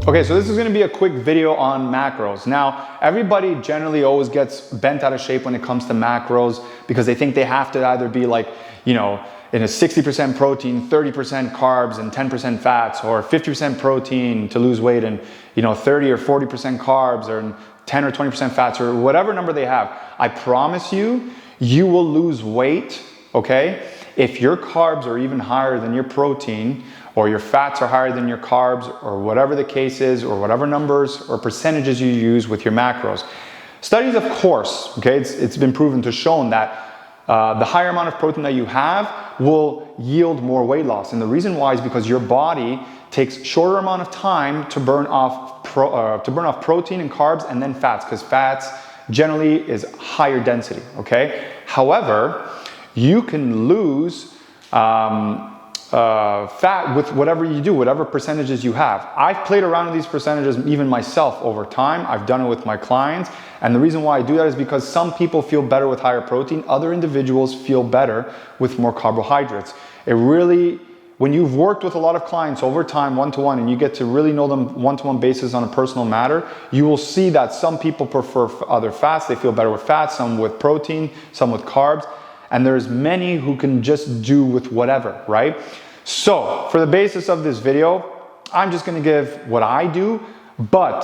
Okay, so this is gonna be a quick video on macros. Now, everybody generally always gets bent out of shape when it comes to macros because they think they have to either be like, you know, in a 60% protein, 30% carbs, and 10% fats, or 50% protein to lose weight and, you know, 30 or 40% carbs, or 10 or 20% fats, or whatever number they have. I promise you, you will lose weight, okay, if your carbs are even higher than your protein, or your fats are higher than your carbs, or whatever the case is, or whatever numbers or percentages you use with your macros. Studies, of course, okay, it's been proven to shown that the higher amount of protein that you have will yield more weight loss. And the reason why is because your body takes shorter amount of time to burn off protein and carbs and then fats, because fats generally is higher density, okay? However, you can lose fat with whatever you do, whatever percentages you have. I've played around with these percentages even myself over time. I've done it with my clients. And the reason why I do that is because some people feel better with higher protein. Other individuals feel better with more carbohydrates. It really, when you've worked with a lot of clients over time, one-to-one, and you get to really know them one-to-one basis on a personal matter, you will see that some people prefer other fats. They feel better with fats, some with protein, some with carbs. And there's many who can just do with whatever, right? So for the basis of this video, I'm just gonna give what I do, but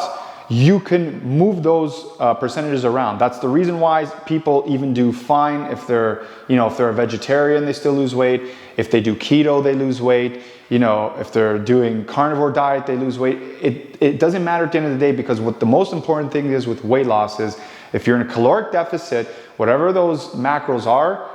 you can move those percentages around. That's the reason why people even do fine if they're, you know, if they're a vegetarian, they still lose weight. If they do keto, they lose weight. You know, if they're doing carnivore diet, they lose weight. It doesn't matter at the end of the day, because what the most important thing is with weight loss is if you're in a caloric deficit, whatever those macros are,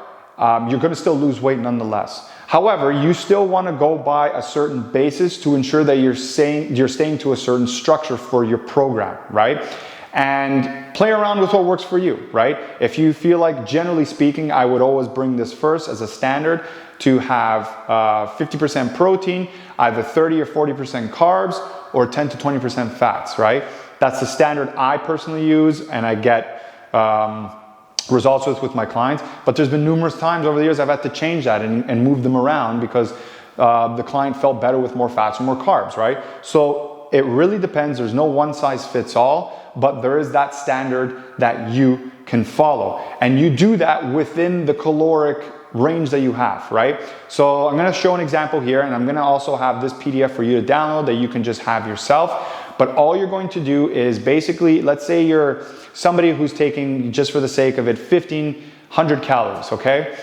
you're gonna still lose weight nonetheless. However, you still want to go by a certain basis to ensure that you're staying to a certain structure for your program, right? And play around with what works for you, right? If you feel like, generally speaking, I would always bring this first as a standard to have 50% protein, either 30 or 40% carbs, or 10 to 20% fats, right? That's the standard I personally use, and I get results with my clients. But there's been numerous times over the years I've had to change that and move them around because the client felt better with more fats or more carbs, right? So it really depends. There's no one size fits all, but there is that standard that you can follow. And you do that within the caloric range that you have, right? So I'm gonna show an example here, and I'm gonna also have this PDF for you to download that you can just have yourself. But all you're going to do is basically, let's say you're somebody who's taking, just for the sake of it, 1,500 calories, okay?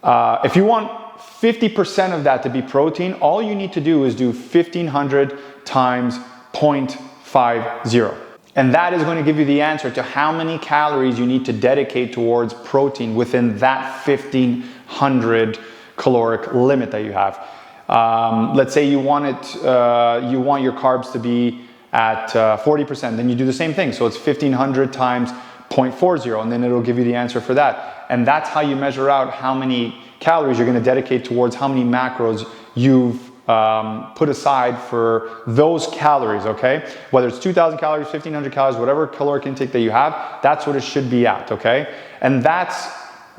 If you want 50% of that to be protein, all you need to do is do 1,500 times 0.50. And that is going to give you the answer to how many calories you need to dedicate towards protein within that 1,500 caloric limit that you have. Let's say you want your carbs to be at 40%, then you do the same thing. So it's 1,500 times 0.40, and then it'll give you the answer for that. And that's how you measure out how many calories you're going to dedicate towards how many macros you've put aside for those calories, okay? Whether it's 2,000 calories, 1,500 calories, whatever caloric intake that you have, that's what it should be at, okay? And that's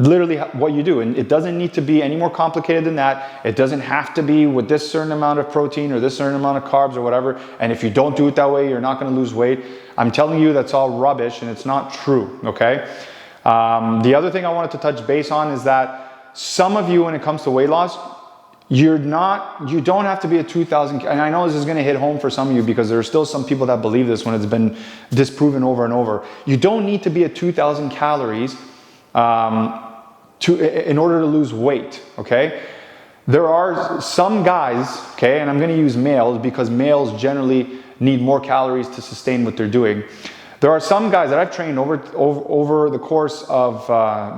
literally what you do. And it doesn't need to be any more complicated than that. It doesn't have to be with this certain amount of protein or this certain amount of carbs or whatever. And if you don't do it that way, you're not going to lose weight. I'm telling you, that's all rubbish, and it's not true, okay? The other thing I wanted to touch base on is that some of you, when it comes to weight loss, you don't have to be at 2,000, and I know this is going to hit home for some of you because there are still some people that believe this when it's been disproven over and over. You don't need to be at 2,000 calories in order to lose weight, okay? There are some guys, okay, and I'm going to use males because males generally need more calories to sustain what they're doing. There are some guys that I've trained over the course of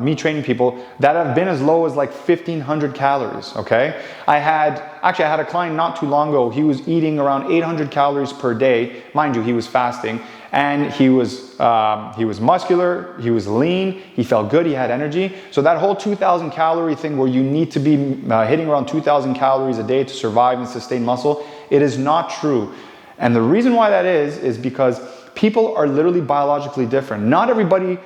me training people that have been as low as like 1,500 calories, okay? I had a client not too long ago. He was eating around 800 calories per day. Mind you, he was fasting, and he was muscular, he was lean, he felt good, he had energy. So that whole 2,000 calorie thing where you need to be hitting around 2,000 calories a day to survive and sustain muscle, it is not true. And the reason why that is because people are literally biologically different. Not everybody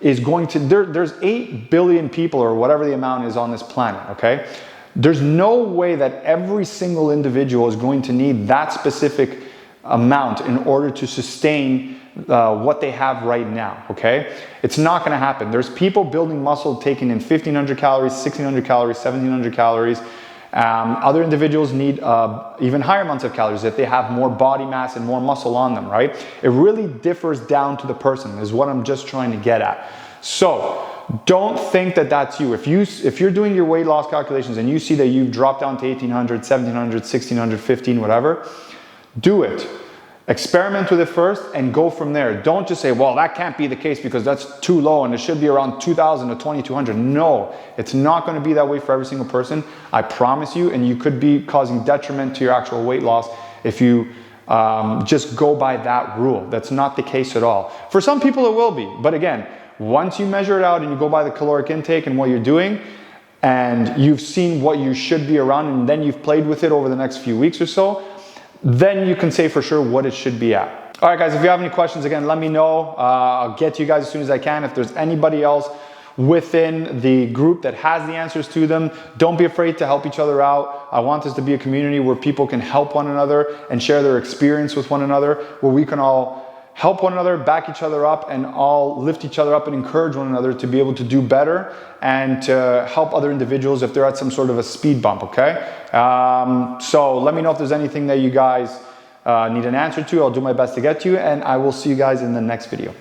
is going to, there's 8 billion people or whatever the amount is on this planet, okay? There's no way that every single individual is going to need that specific amount in order to sustain what they have right now, okay? It's not gonna happen. There's people building muscle taking in 1,500 calories, 1,600 calories, 1,700 calories. Other individuals need even higher amounts of calories if they have more body mass and more muscle on them, right? It really differs down to the person is what I'm just trying to get at. So don't think that that's you. If you're doing your weight loss calculations and you see that you've dropped down to 1,800, 1,700, 1,600, 15, whatever, do it. Experiment with it first and go from there. Don't just say, well, that can't be the case because that's too low and it should be around 2,000 to 2,200. No, it's not going to be that way for every single person. I promise you, and you could be causing detriment to your actual weight loss if you just go by that rule. That's not the case at all. For some people it will be, but again, once you measure it out and you go by the caloric intake and what you're doing, and you've seen what you should be around, and then you've played with it over the next few weeks or so, then you can say for sure what it should be at. All right, guys, if you have any questions, again, let me know. I'll get to you guys as soon as I can. If there's anybody else within the group that has the answers to them, don't be afraid to help each other out. I want this to be a community where people can help one another and share their experience with one another, where we can all help one another, back each other up, and all lift each other up and encourage one another to be able to do better and to help other individuals if they're at some sort of a speed bump, okay? So let me know if there's anything that you guys need an answer to. I'll do my best to get to you, and I will see you guys in the next video.